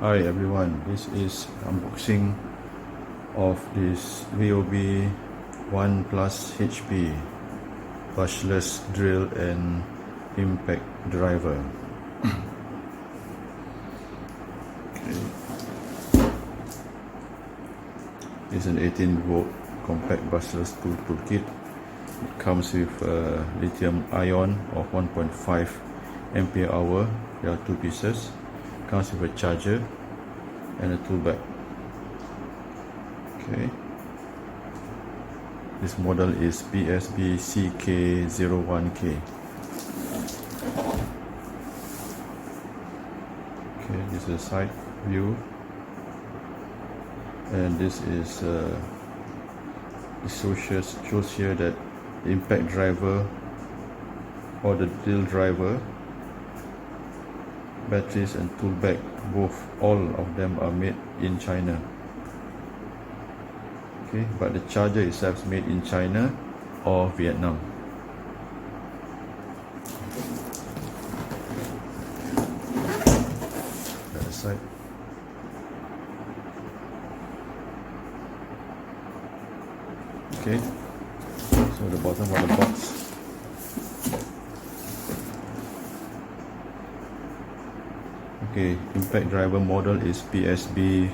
Hi everyone, this is unboxing of this Ryobi 1 Plus HP brushless drill and impact driver. Okay. It's an 18-volt compact brushless toolkit. It comes with a lithium ion of 1.5 ampere hour. There are two pieces. Comes with a charger and a tool bag. Okay. This model is PSB CK01K. Okay, this is a side view, and this is it shows here that the impact driver or the drill driver, batteries and tool bag, all of them are made in China. Okay, but the charger itself is made in China or Vietnam. Other side. Okay, so the bottom of the box. Okay, impact driver model is PSB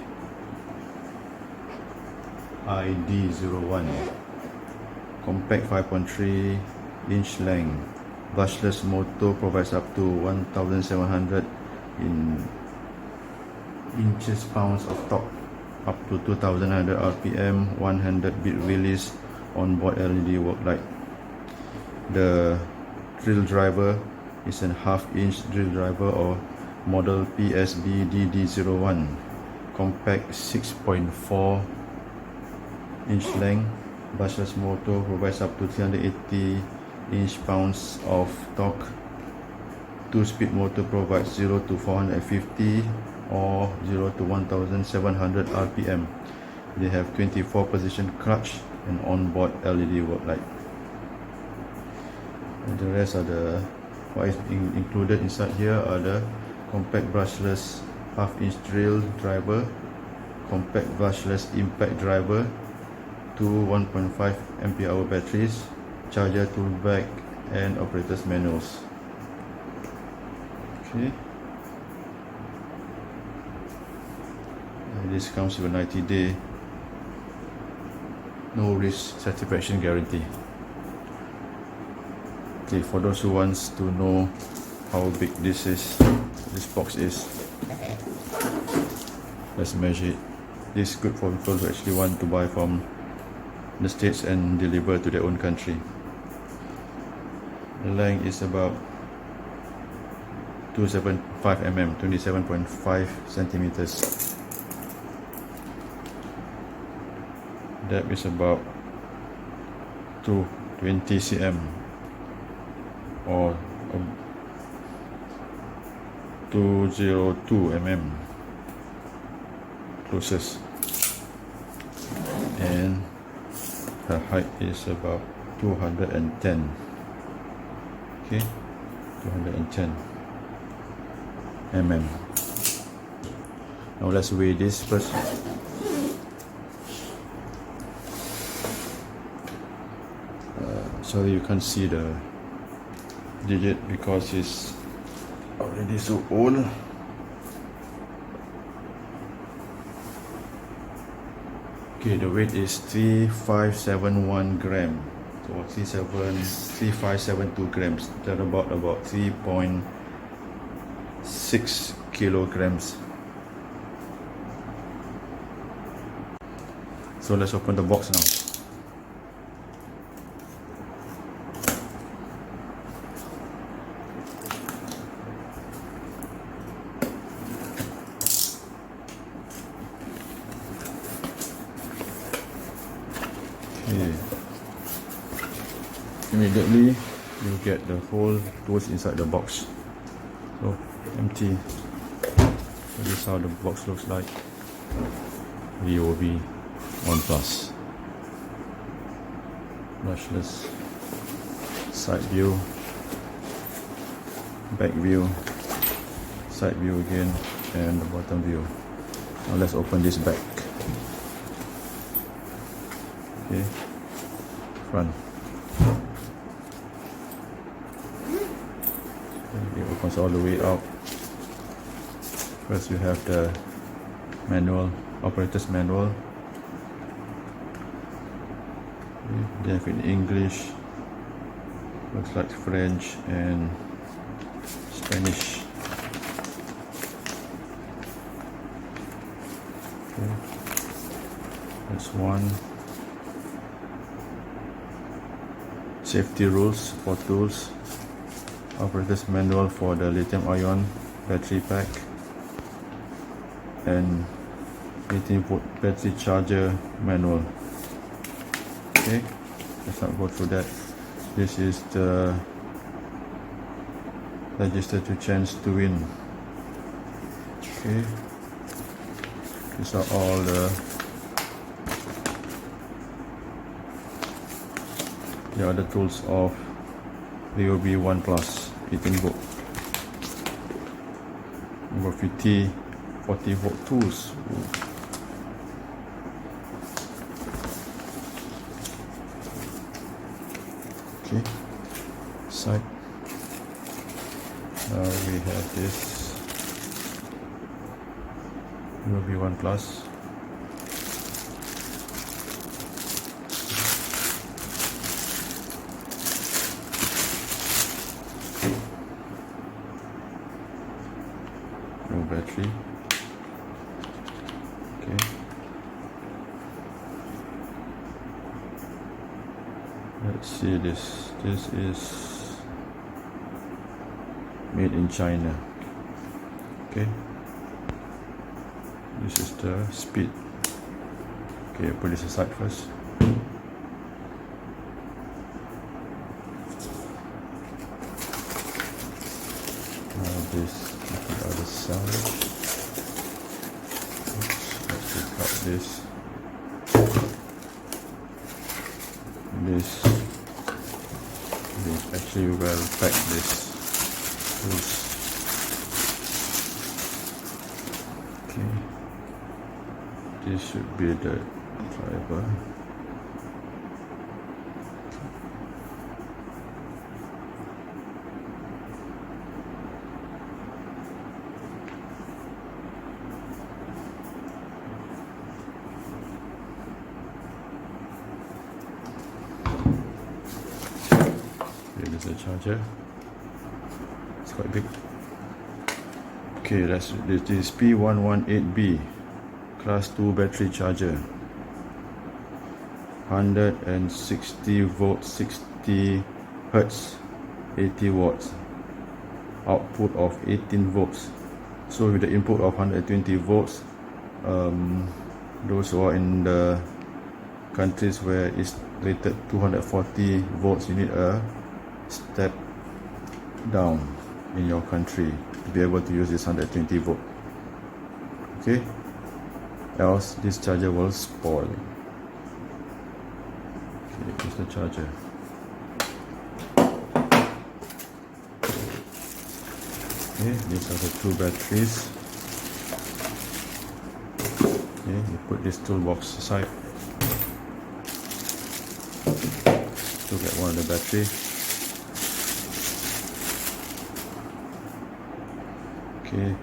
ID01. Compact 5.3 inch length. Brushless motor provides up to 1,700 pounds of torque, up to 2,100 RPM, 100 bit release, on-board LED work light. The drill driver is a half-inch drill driver or model PSB DD01, compact 6.4 inch length. Brushless motor provides up to 380 pounds of torque. Two-speed motor provides 0 to 450 or 0 to 1,700 RPM. They have 24 position clutch and on-board LED work light. And the rest are what is included inside here are the compact brushless half-inch drill driver, compact brushless impact driver, two 1.5 ampere hour batteries, charger, tool bag, and operator's manuals. Okay. And this comes with a 90-day no risk satisfaction guarantee. Okay, for those who wants to know how big this box is, let's measure it. This is good for people who actually want to buy from the States and deliver to their own country. The length is about 275 mm, 27.5 centimeters. Depth is about 220 cm or 202 mm closest, and her height is about 210. Okay, 210 mm. Now let's weigh this first. Sorry, you can't see the digit because it's already so old. Okay, the weight is 3571 gram, so 3572 grams. That's about 3.6 kilograms. So let's open the box now. Okay. Immediately you get the whole tools inside the box. So empty. So this is how the box looks like. Ryobi 1 Plus. Brushless. Side view. Back view. Side view again. and the bottom view. Now let's open this back. Okay, front. Okay, it opens all the way out. First you have the manual, operator's manual. Okay, they have in English, looks like French and Spanish. Okay, that's one. Safety rules for tools. Operator's manual for the lithium-ion battery pack, and 18-volt battery charger manual. Okay, let's not go through that. This is the register to change to win. Okay, these are all the other tools of Ryobi 1 Plus 18 volt. Over 40 volt tools. Okay, side. Now we have this Ryobi 1 Plus. No battery. Okay. Let's see this. This is made in China. Okay. This is the speed. Okay, put this aside first. Now this on the other side. Oops, let's take out this. This actually well packed. This tools. Okay, this should be the driver. Here is the charger. It's quite big. Okay, this is P118B class 2 battery charger. 160 volts, 60 hertz, 80 watts. Output of 18 volts. So with the input of 120 volts, those who are in the countries where it's rated 240 volts, you need a step down in your country to be able to use this 120 volt. Okay, else this charger will spoil. Okay, here's the charger. Okay, these are the two batteries. Okay, you put this toolbox aside to get one of the battery. Okay,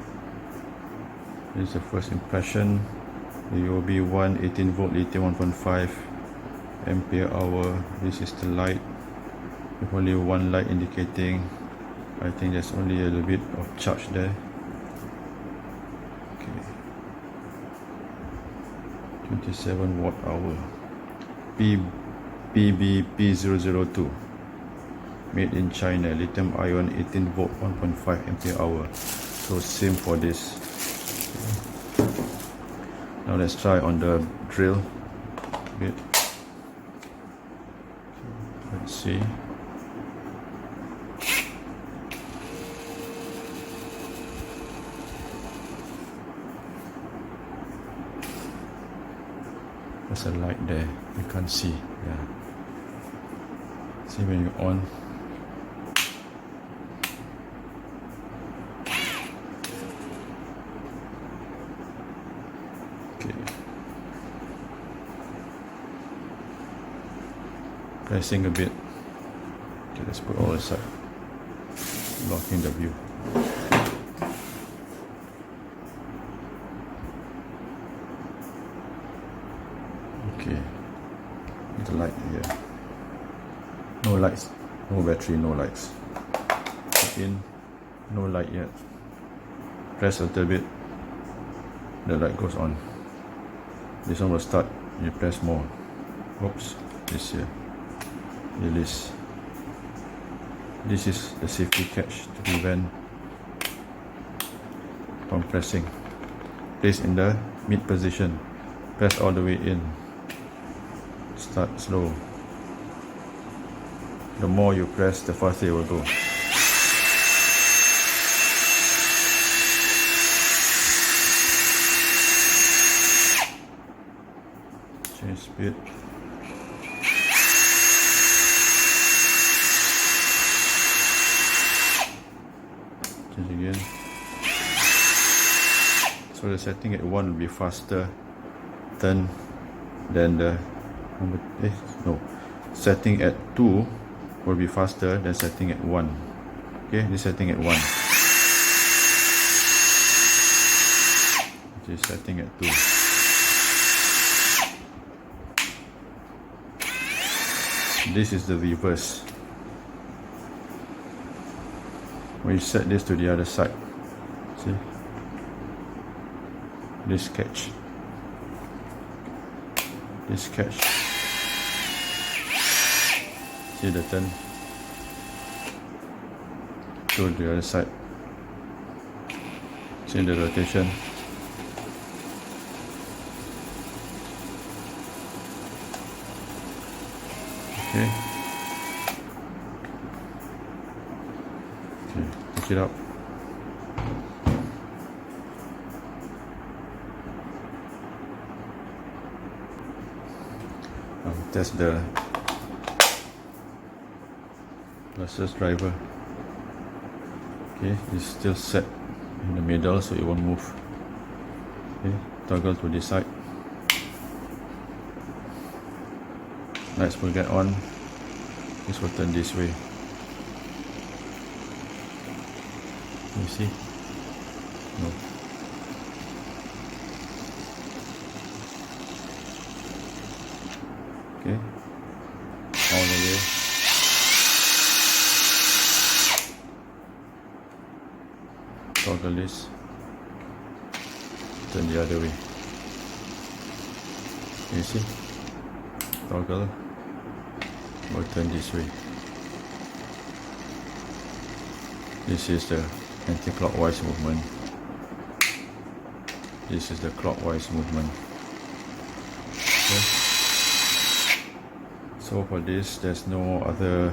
this is the first impression. Ryobi 1 18 volt lithium 1.5 ampere hour. This is the light with only one light indicating. I think there's only a little bit of charge there. Okay, 27 watt hour. PBP002, made in China, lithium ion 18 volt 1.5 ampere hour. So same for this. Now let's try on the drill bit. Let's see. There's a light there, you can't see. Yeah. See when you on. pressing a bit. Okay, let's put all aside, blocking the view. Okay, the light here. No lights, no battery, no lights. Put in, no light yet. Press a little bit, the light goes on. This one will start, you press more. Oops, this here. Release. This is the safety catch to prevent from pressing. Place in the mid position. Press all the way in. Start slow. The more you press, the faster it will go. Change speed. Change again. So the setting at 1 will be faster than the setting at 2 will be faster than setting at 1. Okay, this setting at 1. This is setting at 2. This is the reverse. When you set this to the other side, see? This catch. This catch. See the turn? To the other side. See the rotation? Okay. Okay, pick it up. Test the brushless driver. Okay, it's still set in the middle, so it won't move. Okay, toggle to this side. Lights will get on. This will turn this way. You see? No. Okay, all the way. Toggle this, turn the other way. You see? Toggle, will turn this way. This is the anti-clockwise movement. This is the clockwise movement. Okay. So for this, there's no other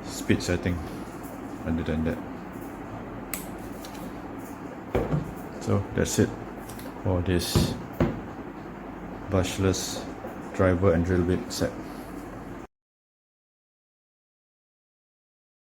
speed setting other than that. So that's it for this brushless driver and drill bit set.